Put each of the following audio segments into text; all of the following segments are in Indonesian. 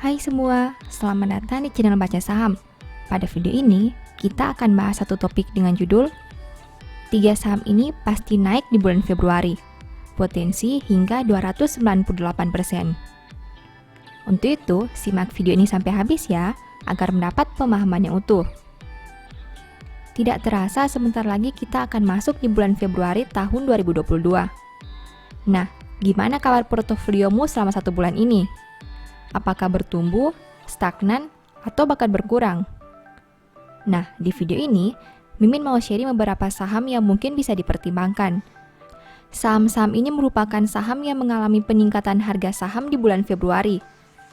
Hai semua, selamat datang di channel Baca Saham. Pada video ini, kita akan bahas satu topik dengan judul 3 saham ini pasti naik di bulan Februari. Potensi hingga 298%. Untuk itu, simak video ini sampai habis ya, agar mendapat pemahaman yang utuh. Tidak terasa sebentar lagi kita akan masuk di bulan Februari tahun 2022. Nah, gimana kabar portofoliomu selama 1 bulan ini? Apakah bertumbuh, stagnan, atau bahkan berkurang? Nah, di video ini, Mimin mau sharing beberapa saham yang mungkin bisa dipertimbangkan. Saham-saham ini merupakan saham yang mengalami peningkatan harga saham di bulan Februari.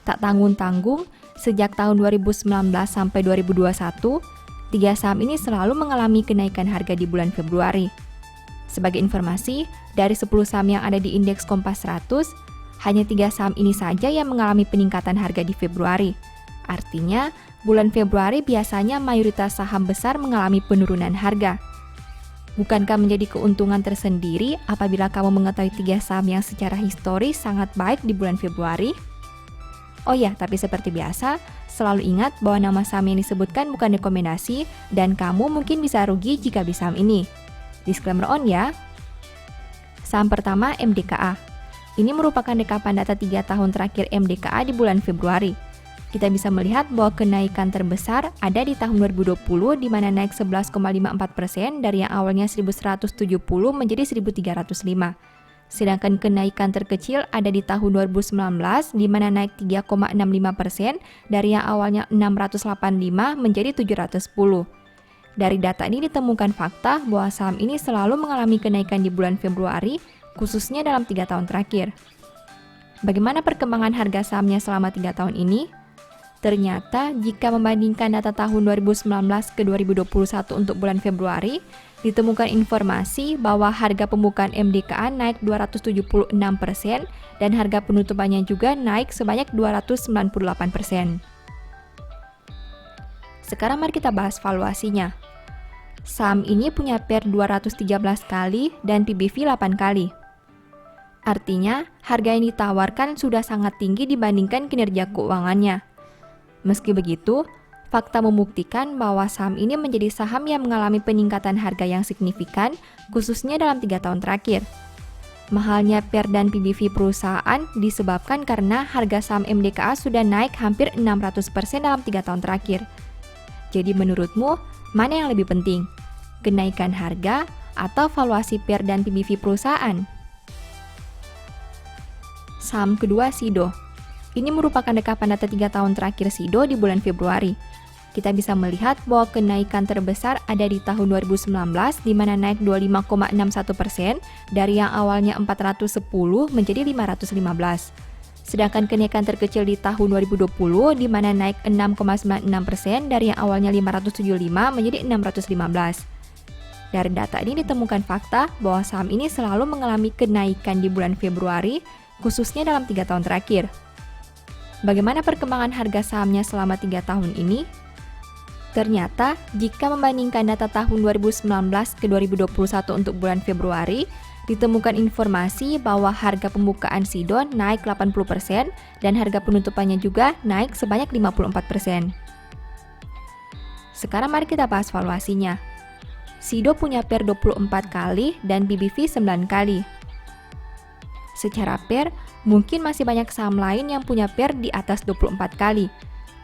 Tak tanggung-tanggung, sejak tahun 2019 sampai 2021, 3 saham ini selalu mengalami kenaikan harga di bulan Februari. Sebagai informasi, dari 10 saham yang ada di indeks Kompas 100, hanya 3 saham ini saja yang mengalami peningkatan harga di Februari. Artinya, bulan Februari biasanya mayoritas saham besar mengalami penurunan harga. Bukankah menjadi keuntungan tersendiri apabila kamu mengetahui 3 saham yang secara historis sangat baik di bulan Februari? Oh ya, tapi seperti biasa, selalu ingat bahwa nama saham yang disebutkan bukan rekomendasi dan kamu mungkin bisa rugi jika beli saham ini. Disclaimer on ya. Saham pertama MDKA. Ini merupakan rekapan data 3 tahun terakhir MDKA di bulan Februari. Kita bisa melihat bahwa kenaikan terbesar ada di tahun 2020 di mana naik 11,54% dari yang awalnya 1.170 menjadi 1.305. Sedangkan kenaikan terkecil ada di tahun 2019 di mana naik 3,65% dari yang awalnya 685 menjadi 710. Dari data ini ditemukan fakta bahwa saham ini selalu mengalami kenaikan di bulan Februari, khususnya dalam 3 tahun terakhir. Bagaimana perkembangan harga sahamnya selama 3 tahun ini? Ternyata, jika membandingkan data tahun 2019 ke 2021 untuk bulan Februari, ditemukan informasi bahwa harga pembukaan MDKA naik 276% dan harga penutupannya juga naik sebanyak 298%. Sekarang mari kita bahas valuasinya. Saham ini punya PER 213 kali dan PBV 8 kali. Artinya, harga yang ditawarkan sudah sangat tinggi dibandingkan kinerja keuangannya. Meski begitu, fakta membuktikan bahwa saham ini menjadi saham yang mengalami peningkatan harga yang signifikan, khususnya dalam 3 tahun terakhir. Mahalnya PER dan PBV perusahaan disebabkan karena harga saham MDKA sudah naik hampir 600% dalam 3 tahun terakhir. Jadi menurutmu, mana yang lebih penting? Kenaikan harga atau valuasi PER dan PBV perusahaan? Saham kedua Sido. Ini merupakan rekapan data 3 tahun terakhir Sido di bulan Februari. Kita bisa melihat bahwa kenaikan terbesar ada di tahun 2019 di mana naik 25,61% dari yang awalnya 410 menjadi 515. Sedangkan kenaikan terkecil di tahun 2020 di mana naik 6,96% dari yang awalnya 575 menjadi 615. Dari data ini ditemukan fakta bahwa saham ini selalu mengalami kenaikan di bulan Februari, khususnya dalam 3 tahun terakhir. Bagaimana perkembangan harga sahamnya selama 3 tahun ini? Ternyata, jika membandingkan data tahun 2019 ke 2021 untuk bulan Februari, ditemukan informasi bahwa harga pembukaan Sido naik 80% dan harga penutupannya juga naik sebanyak 54%. Sekarang mari kita bahas valuasinya. Sido punya PER 24 kali dan PBV 9 kali. Secara PER, mungkin masih banyak saham lain yang punya PER di atas 24 kali.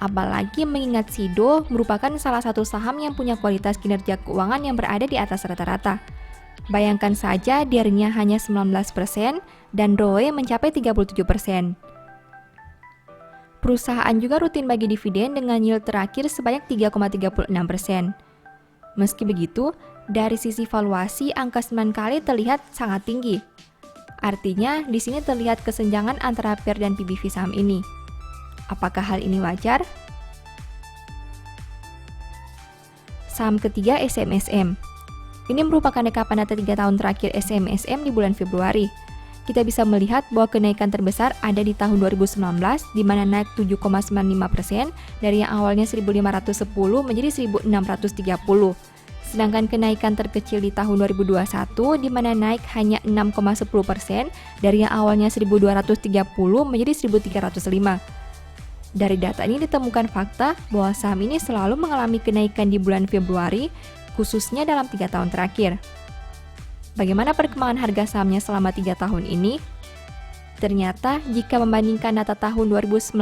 Apalagi mengingat Sido merupakan salah satu saham yang punya kualitas kinerja keuangan yang berada di atas rata-rata. Bayangkan saja DER-nya hanya 19% dan ROE mencapai 37%. Perusahaan juga rutin bagi dividen dengan yield terakhir sebanyak 3,36%. Meski begitu, dari sisi valuasi angka 9 kali terlihat sangat tinggi. Artinya, di sini terlihat kesenjangan antara PER dan PBV saham ini. Apakah hal ini wajar? Saham ketiga SMSM. Ini merupakan rekapan data 3 tahun terakhir SMSM di bulan Februari. Kita bisa melihat bahwa kenaikan terbesar ada di tahun 2019, di mana naik 7,95% dari yang awalnya 1.510 menjadi 1.630. Sedangkan kenaikan terkecil di tahun 2021 di mana naik hanya 6,10% dari yang awalnya 1.230 menjadi 1.305. Dari data ini ditemukan fakta bahwa saham ini selalu mengalami kenaikan di bulan Februari, khususnya dalam 3 tahun terakhir. Bagaimana perkembangan harga sahamnya selama 3 tahun ini? Ternyata, jika membandingkan data tahun 2019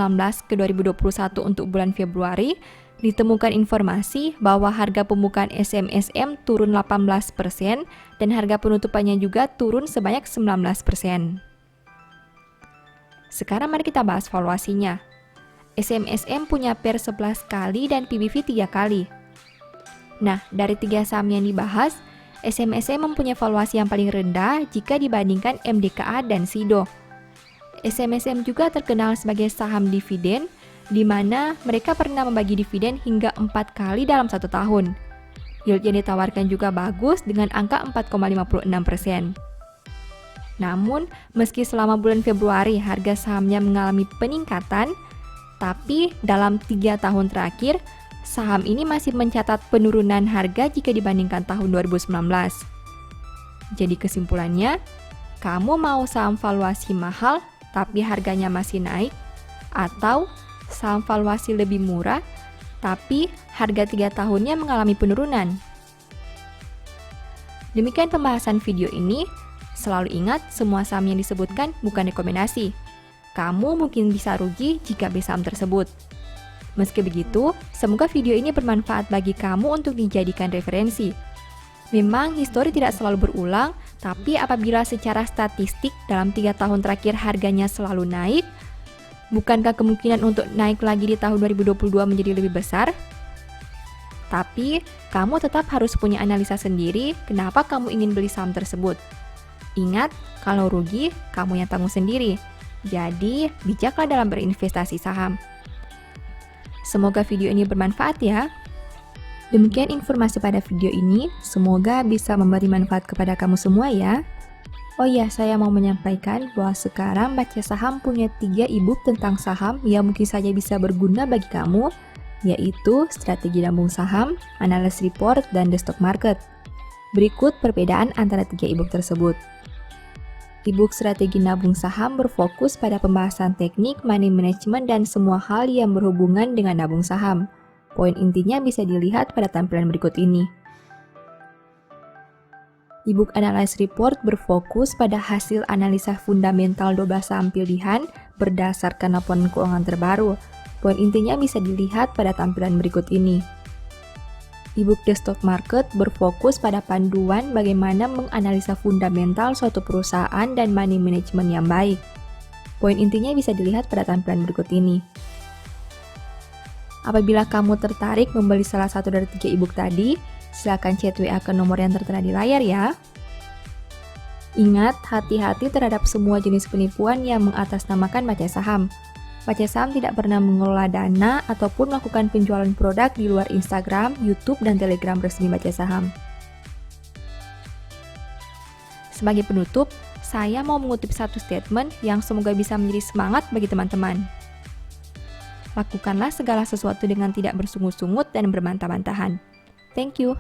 ke 2021 untuk bulan Februari, ditemukan informasi bahwa harga pembukaan SMSM turun 18% dan harga penutupannya juga turun sebanyak 19%. Sekarang mari kita bahas valuasinya. SMSM punya PER 11 kali dan PBV 3 kali. Nah, dari 3 saham yang dibahas, SMSM mempunyai valuasi yang paling rendah jika dibandingkan MDKA dan SIDO. SMSM juga terkenal sebagai saham dividen, di mana mereka pernah membagi dividen hingga 4 kali dalam 1 tahun. Yield yang ditawarkan juga bagus dengan angka 4,56%. Namun, meski selama bulan Februari harga sahamnya mengalami peningkatan, tapi dalam 3 tahun terakhir, saham ini masih mencatat penurunan harga jika dibandingkan tahun 2019. Jadi kesimpulannya, kamu mau saham valuasi mahal tapi harganya masih naik, atau saham valuasi lebih murah tapi harga 3 tahunnya mengalami penurunan? Demikian pembahasan video ini. Selalu ingat, semua saham yang disebutkan bukan rekomendasi. Kamu mungkin bisa rugi jika beli saham tersebut. Meski begitu, semoga video ini bermanfaat bagi kamu untuk dijadikan referensi. Memang histori tidak selalu berulang, tapi apabila secara statistik dalam 3 tahun terakhir harganya selalu naik, bukankah kemungkinan untuk naik lagi di tahun 2022 menjadi lebih besar? Tapi, kamu tetap harus punya analisa sendiri kenapa kamu ingin beli saham tersebut. Ingat, kalau rugi, kamu yang tanggung sendiri. Jadi, bijaklah dalam berinvestasi saham. Semoga video ini bermanfaat ya. Demikian informasi pada video ini, semoga bisa memberi manfaat kepada kamu semua ya. Oh iya, saya mau menyampaikan bahwa sekarang Baca Saham punya 3 e-book tentang saham yang mungkin saja bisa berguna bagi kamu, yaitu Strategi Nabung Saham, Analysis Report, dan The Stock Market. Berikut perbedaan antara 3 e-book tersebut. E-book Strategi Nabung Saham berfokus pada pembahasan teknik, money management, dan semua hal yang berhubungan dengan nabung saham. Poin intinya bisa dilihat pada tampilan berikut ini. E-book Analysis Report berfokus pada hasil analisa fundamental 12 saham pilihan berdasarkan laporan keuangan terbaru. Poin intinya bisa dilihat pada tampilan berikut ini. E-book The Stock Market berfokus pada panduan bagaimana menganalisa fundamental suatu perusahaan dan money management yang baik. Poin intinya bisa dilihat pada tampilan berikut ini. Apabila kamu tertarik membeli salah satu dari 3 e-book tadi, silakan chat WA ke nomor yang tertera di layar ya. Ingat, hati-hati terhadap semua jenis penipuan yang mengatasnamakan baca saham. Baca Saham tidak pernah mengelola dana ataupun melakukan penjualan produk di luar Instagram, YouTube, dan Telegram resmi Baca Saham. Sebagai penutup, saya mau mengutip satu statement yang semoga bisa menjadi semangat bagi teman-teman. Lakukanlah segala sesuatu dengan tidak bersungut-sungut dan berbantah-bantahan. Thank you.